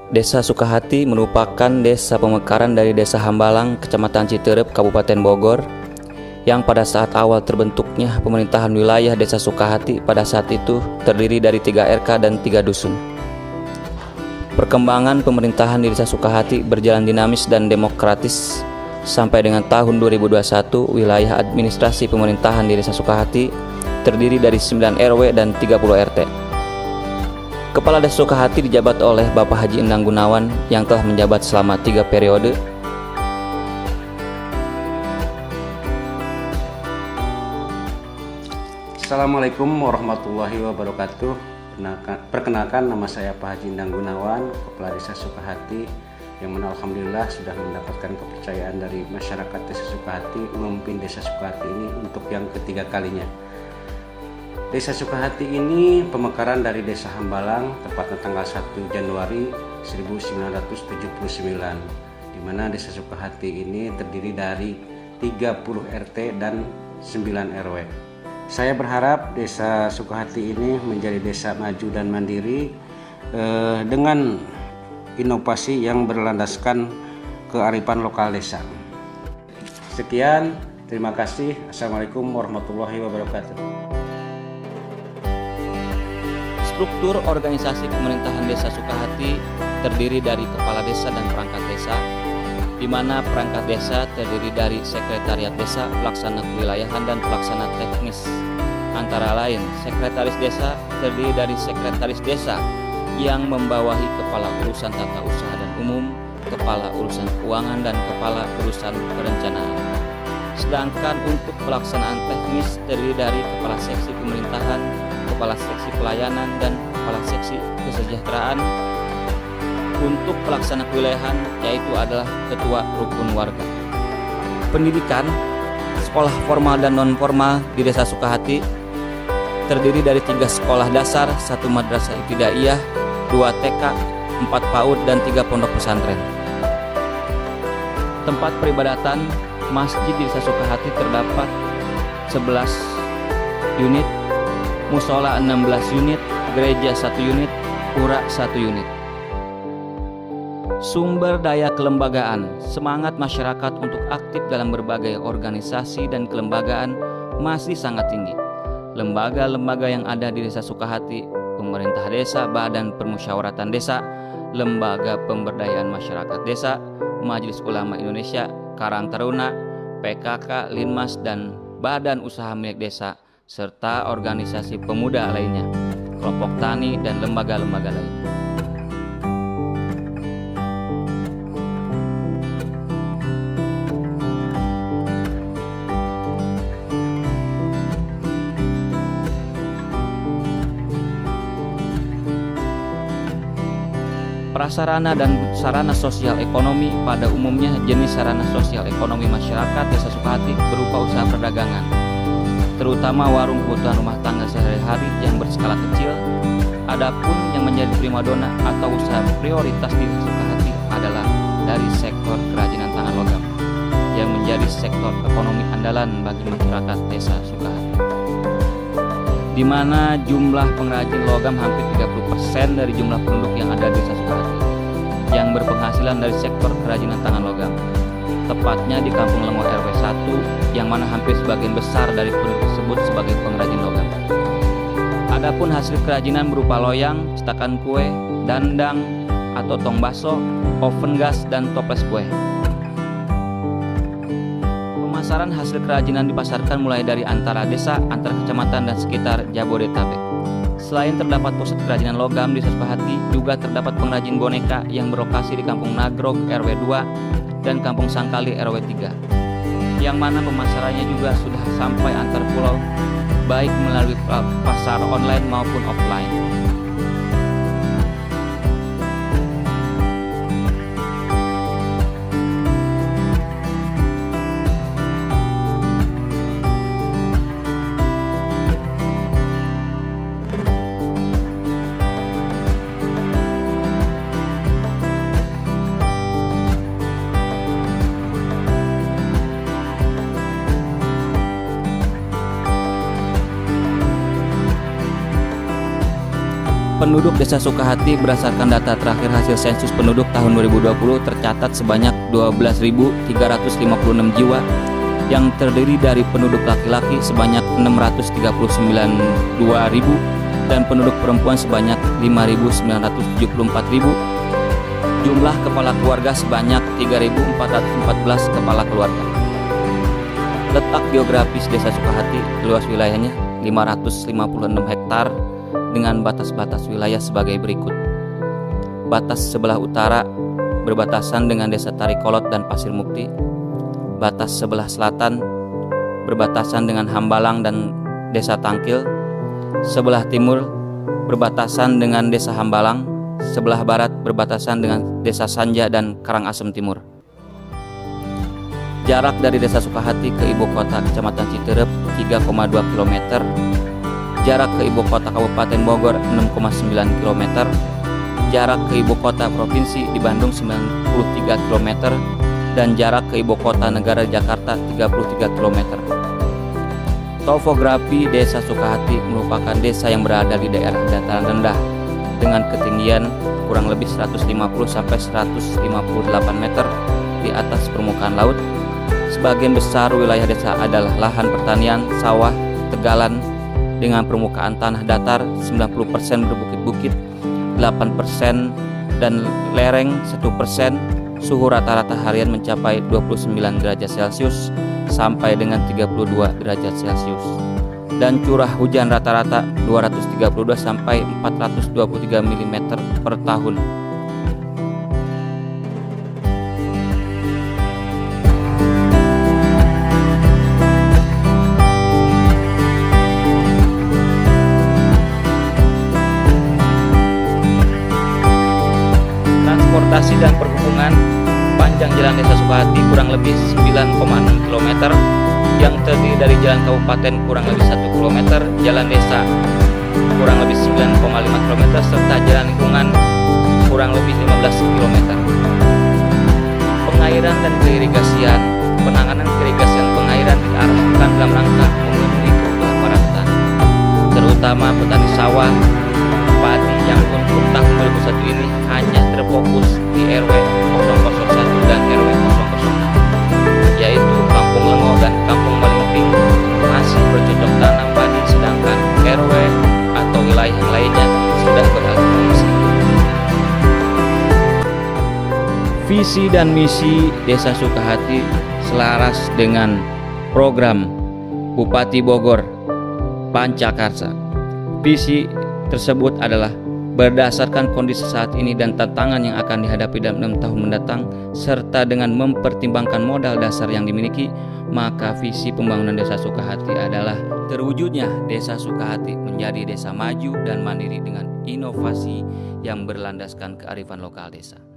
Desa Sukahati merupakan desa pemekaran dari Desa Hambalang, Kecamatan Citerep, Kabupaten Bogor, yang pada saat awal terbentuknya pemerintahan wilayah Desa Sukahati pada saat itu terdiri dari 3 RK dan 3 dusun. Perkembangan pemerintahan di Desa Sukahati berjalan dinamis dan demokratis sampai dengan tahun 2021. Wilayah administrasi pemerintahan di Desa Sukahati terdiri dari 9 RW dan 30 RT. Kepala Desa Sukahati dijabat oleh Bapak Haji Endang Gunawan yang telah menjabat selama 3 periode. Assalamualaikum warahmatullahi wabarakatuh. Perkenalkan, nama saya Pak Haji Endang Gunawan, Kepala Desa Sukahati, yang mana alhamdulillah sudah mendapatkan kepercayaan dari masyarakat Desa Sukahati memimpin Desa Sukahati ini untuk yang ketiga kalinya. Desa Sukahati ini pemekaran dari Desa Hambalang, tepatnya tanggal 1 Januari 1979, di mana Desa Sukahati ini terdiri dari 30 RT dan 9 RW. Saya berharap Desa Sukahati ini menjadi desa maju dan mandiri dengan inovasi yang berlandaskan kearifan lokal desa. Sekian, terima kasih. Assalamualaikum warahmatullahi wabarakatuh. Struktur organisasi pemerintahan Desa Sukahati terdiri dari kepala desa dan perangkat desa, di mana perangkat desa terdiri dari sekretariat desa, pelaksana kewilayahan, dan pelaksana teknis. Antara lain, sekretaris desa terdiri dari sekretaris desa yang membawahi kepala urusan tata usaha dan umum, kepala urusan keuangan, dan kepala urusan perencanaan. Sedangkan untuk pelaksanaan teknis terdiri dari kepala seksi pemerintahan, kepala seksi pelayanan, dan kepala seksi kesejahteraan. Untuk pelaksana kewilayahan yaitu adalah ketua rukun warga. Pendidikan, sekolah formal dan non formal di Desa Sukahati terdiri dari 3 sekolah dasar, 1 madrasah ibtidaiyah, 2 TK, 4 PAUD, dan 3 pondok pesantren. Tempat peribadatan masjid di Desa Sukahati terdapat 11 unit, musola 16 unit, gereja 1 unit, pura 1 unit. Sumber daya kelembagaan, semangat masyarakat untuk aktif dalam berbagai organisasi dan kelembagaan masih sangat tinggi. Lembaga-lembaga yang ada di Desa Sukahati: pemerintah desa, badan permusyawaratan desa, lembaga pemberdayaan masyarakat desa, Majelis Ulama Indonesia, Karang Taruna, PKK, Linmas, dan badan usaha milik desa, serta organisasi pemuda lainnya, kelompok tani, dan lembaga-lembaga lainnya. Prasarana dan sarana sosial ekonomi pada umumnya jenis sarana sosial ekonomi masyarakat Desa Sukahati berupa usaha perdagangan, terutama warung kebutuhan rumah tangga sehari-hari yang berskala kecil. Adapun yang menjadi primadona atau usaha prioritas di Desa Sukahati adalah dari sektor kerajinan tangan logam, yang menjadi sektor ekonomi andalan bagi masyarakat Desa Sukahati, di mana jumlah pengrajin logam hampir 30% dari jumlah penduduk yang ada di Desa Sukahati yang berpenghasilan dari sektor kerajinan tangan logam, tepatnya di Kampung Lengo RW 1, yang mana hampir sebagian besar dari penduduk tersebut sebagai pengrajin logam. Adapun hasil kerajinan berupa loyang, cetakan kue, dandang atau tong baso, oven gas, dan toples kue. Pemasaran hasil kerajinan dipasarkan mulai dari antara desa, antar kecamatan, dan sekitar Jabodetabek. Selain terdapat pusat kerajinan logam di Desa Sukahati, juga terdapat pengrajin boneka yang berlokasi di Kampung Nagrog RW 2 dan Kampung Sangkali RW 3, yang mana pemasarannya juga sudah sampai antar pulau, baik melalui pasar online maupun offline. Penduduk Desa Sukahati berdasarkan data terakhir hasil sensus penduduk tahun 2020 tercatat sebanyak 12.356 jiwa yang terdiri dari penduduk laki-laki sebanyak 639.200 dan penduduk perempuan sebanyak 5.974.000. Jumlah kepala keluarga sebanyak 3.414 kepala keluarga. Letak geografis Desa Sukahati, luas wilayahnya 556 hektar dengan batas-batas wilayah sebagai berikut. Batas sebelah utara berbatasan dengan Desa Tarikolot dan Pasir Mukti. Batas sebelah selatan berbatasan dengan Hambalang dan Desa Tangkil. Sebelah timur berbatasan dengan Desa Hambalang. Sebelah barat berbatasan dengan Desa Sanja dan Karangasem Timur. Jarak dari Desa Sukahati ke ibu kota Kecamatan Citerep 3,2 km. Jarak ke ibu kota Kabupaten Bogor 6,9 km. Jarak ke ibu kota provinsi di Bandung 93 km dan jarak ke ibu kota negara Jakarta 33 km. Topografi Desa Sukahati merupakan desa yang berada di daerah dataran rendah dengan ketinggian kurang lebih 150 sampai 158 meter di atas permukaan laut. Sebagian besar wilayah desa adalah lahan pertanian, sawah, tegalan dengan permukaan tanah datar 90% berbukit-bukit, 8% dan lereng 1%. Suhu rata-rata harian mencapai 29 derajat Celcius sampai dengan 32 derajat Celcius. Dan curah hujan rata-rata 232 sampai 423 mm per tahun. Transportasi dan perhubungan, panjang jalan Desa Sukahati kurang lebih 9,6 km yang terdiri dari jalan kabupaten kurang lebih 1 km, jalan desa kurang lebih 9,5 km serta jalan lingkungan kurang lebih 15 km. Pengairan dan keirigasian, penanganan keirigasian pengairan diarahkan dalam rangka memenuhi kebutuhan para petani, terutama petani sawah, padi yang untuk tahun 2021 ini hanya terfokus di RW 001 dan RW 006, yaitu Kampung Lengo dan Kampung Malingping masih bercocok tanam padi, sedangkan RW atau wilayah yang lainnya sudah beralih fungsi. Visi dan misi Desa Sukahati selaras dengan program Bupati Bogor Pancakarsa. Visi tersebut adalah berdasarkan kondisi saat ini dan tantangan yang akan dihadapi dalam 6 tahun mendatang, serta dengan mempertimbangkan modal dasar yang dimiliki, maka visi pembangunan Desa Sukahati adalah terwujudnya Desa Sukahati menjadi desa maju dan mandiri dengan inovasi yang berlandaskan kearifan lokal desa.